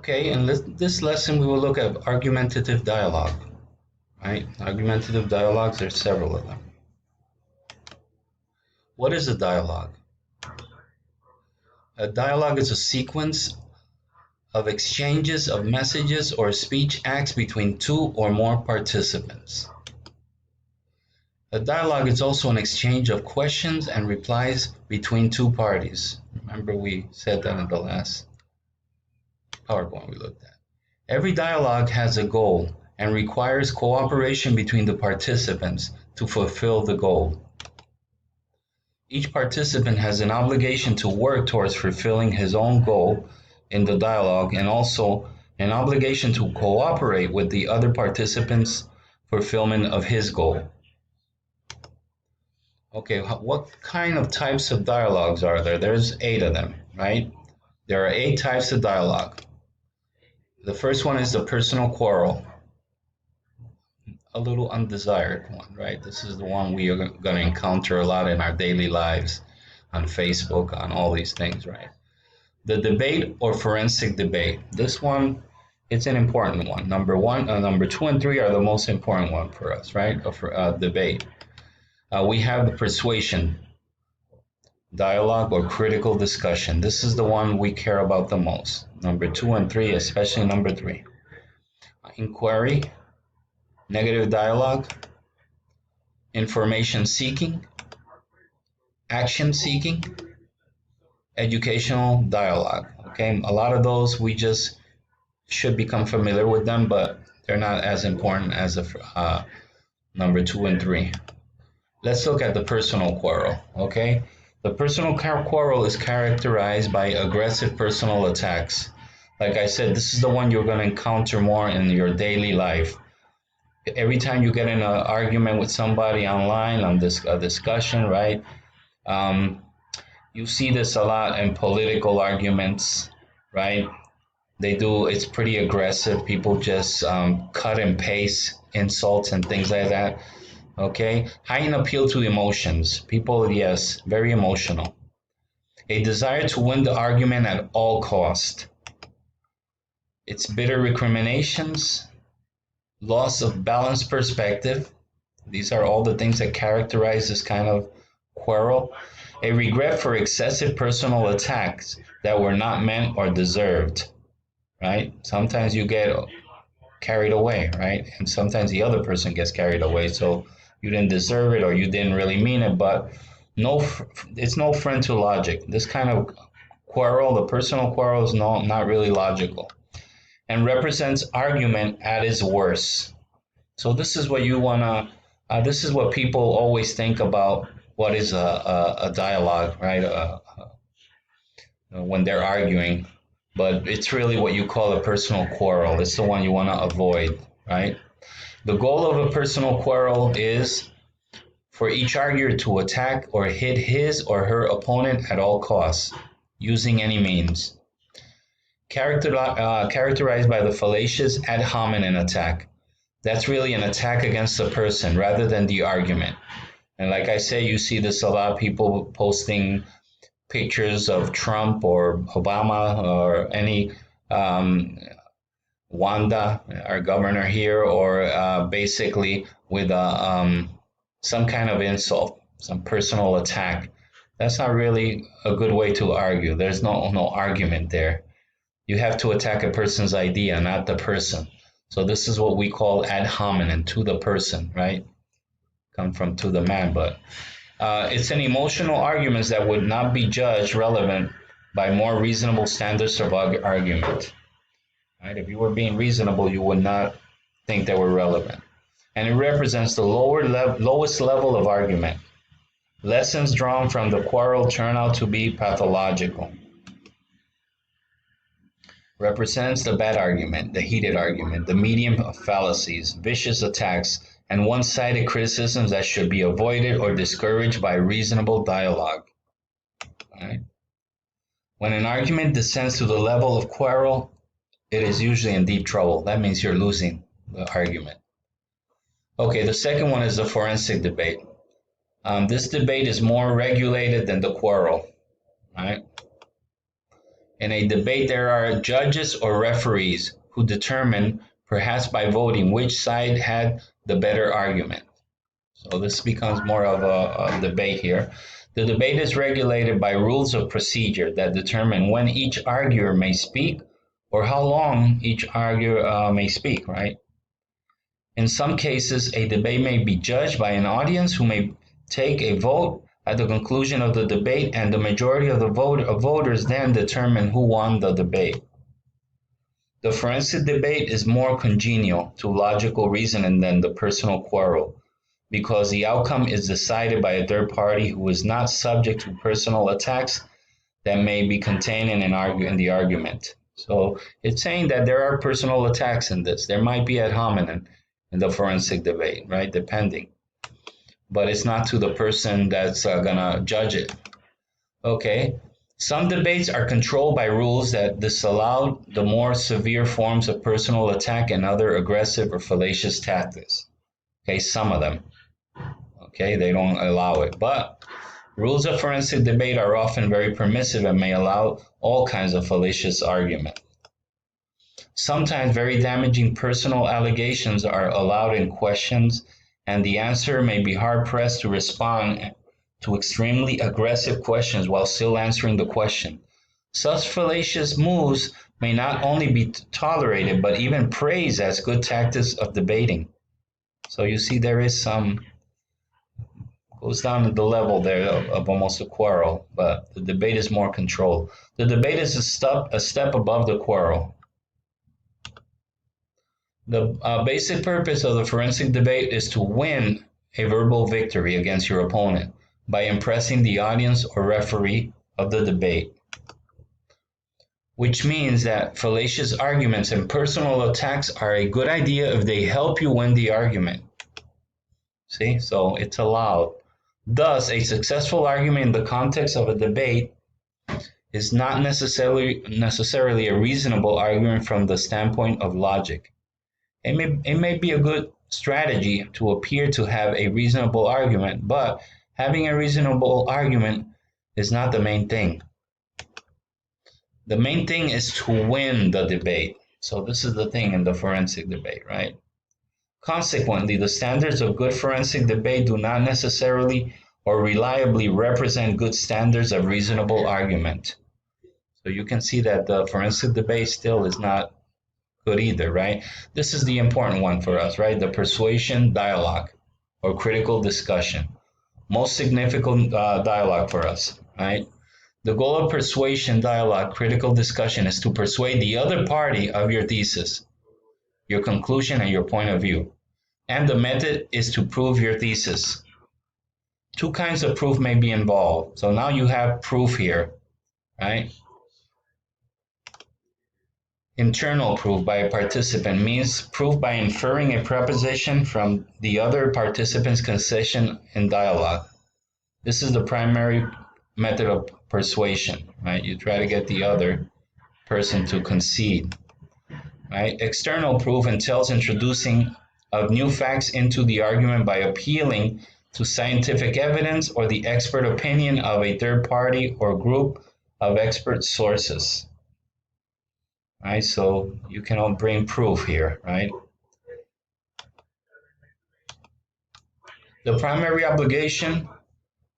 Okay, in this lesson we will look at argumentative dialogue, right? Argumentative dialogues, there's several of them. What is a dialogue? A dialogue is a sequence of exchanges of messages or speech acts between two or more participants. A dialogue is also an exchange of questions and replies between two parties. Remember we said that in the last PowerPoint we looked at. Every dialogue has a goal and requires cooperation between the participants to fulfill the goal. Each participant has an obligation to work towards fulfilling his own goal in the dialogue and also an obligation to cooperate with the other participants' fulfillment of his goal. Okay, what kind of types of dialogues are there? There's 8 of them, right? There are 8 types of dialogue. The first one is the personal quarrel, a little undesired one, right? This is the one we are going to encounter a lot in our daily lives, on Facebook, on all these things, right? The debate or forensic debate. This one, it's an important one. Number 2, and 3 are the most important one for us, right? Debate. We have the persuasion dialogue or critical discussion. This is the one we care about the most. Number 2 and 3, especially number 3. Inquiry, negative dialogue, information seeking, action seeking, educational dialogue. Okay, a lot of those we just should become familiar with them, but they're not as important as number 2 and 3. Let's look at the personal quarrel. Okay, the personal quarrel is characterized by aggressive personal attacks. Like I said, this is the one you're going to encounter more in your daily life. Every time you get in an argument with somebody online on this discussion, right? You see this a lot in political arguments, right? It's pretty aggressive. People just cut and paste insults and things like that. Okay, high appeal to emotions. People, yes, very emotional. A desire to win the argument at all cost. It's bitter recriminations, loss of balanced perspective. These are all the things that characterize this kind of quarrel. A regret for excessive personal attacks that were not meant or deserved, right? Sometimes you get carried away, right? And sometimes the other person gets carried away. So you didn't deserve it or you didn't really mean it, but it's no friend to logic. This kind of quarrel, the personal quarrel, is not really logical and represents argument at its worst. So this is what you want to, this is what people always think about what is a dialogue, right? When they're arguing, but it's really what you call a personal quarrel. It's the one you want to avoid, right? The goal of a personal quarrel is for each arguer to attack or hit his or her opponent at all costs, using any means. Characterized by the fallacious ad hominem attack. That's really an attack against the person rather than the argument. And like I say, you see this a lot, people posting pictures of Trump or Obama or any Wanda, our governor here, or basically with some kind of insult, some personal attack. That's not really a good way to argue. There's no argument there. You have to attack a person's idea, not the person. So this is what we call ad hominem, to the person, right? Come from to the man, but it's an emotional arguments that would not be judged relevant by more reasonable standards of argument. Right? If you were being reasonable, you would not think they were relevant. And it represents the lowest level of argument. Lessons drawn from the quarrel turn out to be pathological. Represents the bad argument, the heated argument, the medium of fallacies, vicious attacks, and one-sided criticisms that should be avoided or discouraged by reasonable dialogue. Right? When an argument descends to the level of quarrel, it is usually in deep trouble. That means you're losing the argument. Okay, the second one is the forensic debate. This debate is more regulated than the quarrel, right? In a debate, there are judges or referees who determine, perhaps by voting, which side had the better argument. So this becomes more of a debate here. The debate is regulated by rules of procedure that determine when each arguer may speak or how long each arguer may speak, right? In some cases, a debate may be judged by an audience who may take a vote at the conclusion of the debate, and the majority of the voters then determine who won the debate. The forensic debate is more congenial to logical reasoning than the personal quarrel, because the outcome is decided by a third party who is not subject to personal attacks that may be contained in the argument. So it's saying that there are personal attacks in this. There might be ad hominem in the forensic debate, right? Depending. But it's not to the person that's gonna judge it. Okay. Some debates are controlled by rules that disallow the more severe forms of personal attack and other aggressive or fallacious tactics. Okay, some of them. Okay, they don't allow it. But rules of forensic debate are often very permissive and may allow all kinds of fallacious argument. Sometimes very damaging personal allegations are allowed in questions, and the answer may be hard-pressed to respond to extremely aggressive questions while still answering the question. Such fallacious moves may not only be tolerated, but even praised as good tactics of debating. So you see there is some, goes down to the level there of almost a quarrel, but the debate is more controlled. The debate is a step above the quarrel. The basic purpose of the forensic debate is to win a verbal victory against your opponent by impressing the audience or referee of the debate, which means that fallacious arguments and personal attacks are a good idea if they help you win the argument. See, so it's allowed. Thus, a successful argument in the context of a debate is not necessarily a reasonable argument from the standpoint of logic. It may be a good strategy to appear to have a reasonable argument, but having a reasonable argument is not the main thing. The main thing is to win the debate. So this is the thing in the forensic debate, right? Consequently, the standards of good forensic debate do not necessarily or reliably represent good standards of reasonable argument. So you can see that the forensic debate still is not good either, right? This is the important one for us, right? The persuasion dialogue or critical discussion. Most significant dialogue for us, right? The goal of persuasion dialogue, critical discussion, is to persuade the other party of your thesis, your conclusion, and your point of view. And the method is to prove your thesis. Two kinds of proof may be involved. So now you have proof here, right? Internal proof by a participant means proof by inferring a proposition from the other participant's concession in dialogue. This is the primary method of persuasion, right? You try to get the other person to concede, right? External proof entails introducing of new facts into the argument by appealing to scientific evidence or the expert opinion of a third party or group of expert sources. Right, so you cannot bring proof here, right? The primary obligation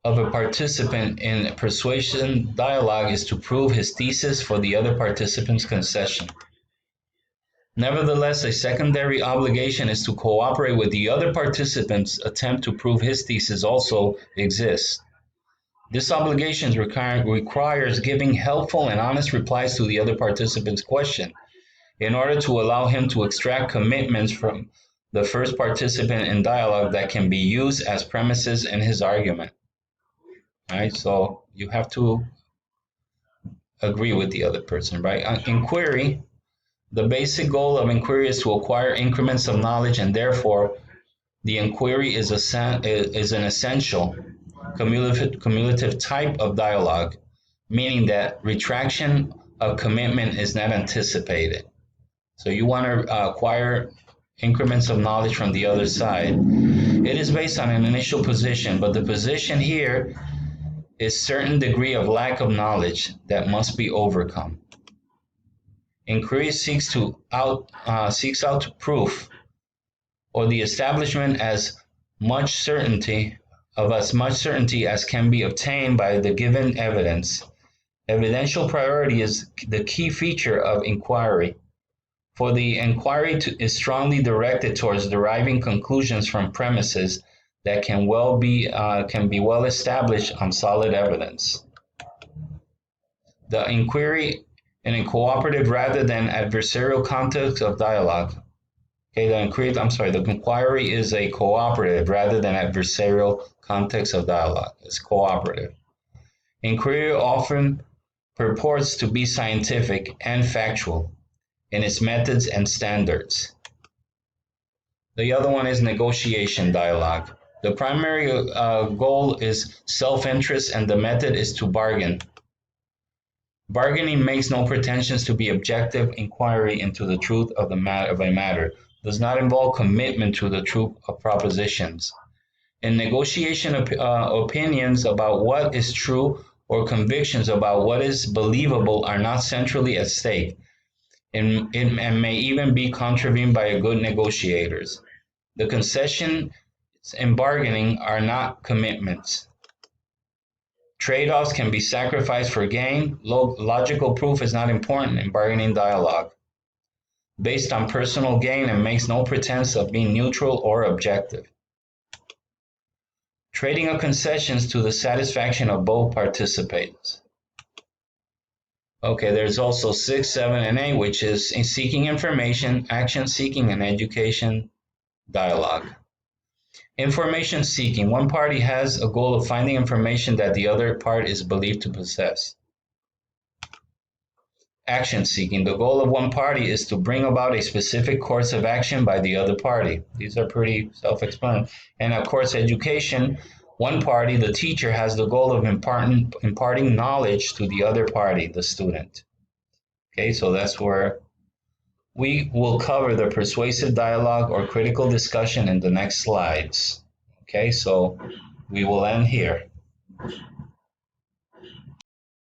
of a participant in persuasion dialogue is to prove his thesis for the other participant's concession. Nevertheless, a secondary obligation is to cooperate with the other participant's attempt to prove his thesis also exists. This obligation requires giving helpful and honest replies to the other participant's question in order to allow him to extract commitments from the first participant in dialogue that can be used as premises in his argument. All right, so you have to agree with the other person, right? Inquiry, the basic goal of inquiry is to acquire increments of knowledge, and therefore the inquiry is an essential cumulative type of dialogue, meaning that retraction of commitment is not anticipated. So you want to acquire increments of knowledge from the other side. It is based on an initial position, but the position here is certain degree of lack of knowledge that must be overcome. Inquiry seeks out proof or the establishment as much certainty as can be obtained by the given evidence. Evidential priority is the key feature of inquiry, for the inquiry is strongly directed towards deriving conclusions from premises that can be well established on solid evidence. The inquiry in a cooperative rather than adversarial context of dialogue. Okay, the inquiry is a cooperative rather than adversarial context of dialogue. It's cooperative. Inquiry often purports to be scientific and factual in its methods and standards. The other one is negotiation dialogue. The primary goal is self-interest and the method is to bargain. Bargaining makes no pretensions to be objective inquiry into the truth of a matter, does not involve commitment to the truth of propositions. In negotiation, opinions about what is true or convictions about what is believable are not centrally at stake and may even be contravened by good negotiators. The concessions in bargaining are not commitments. Trade-offs can be sacrificed for gain. Logical proof is not important in bargaining dialogue, based on personal gain and makes no pretense of being neutral or objective. Trading of concessions to the satisfaction of both participants. Okay, there's also 6, 7, and 8, which is in seeking information, action seeking, and education dialogue. Information seeking. One party has a goal of finding information that the other part is believed to possess. Action seeking. The goal of one party is to bring about a specific course of action by the other party. These are pretty self-explanatory. And of course, education. One party, the teacher, has the goal of imparting knowledge to the other party, the student. Okay, so that's where we will cover the persuasive dialogue or critical discussion in the next slides. Okay, so we will end here.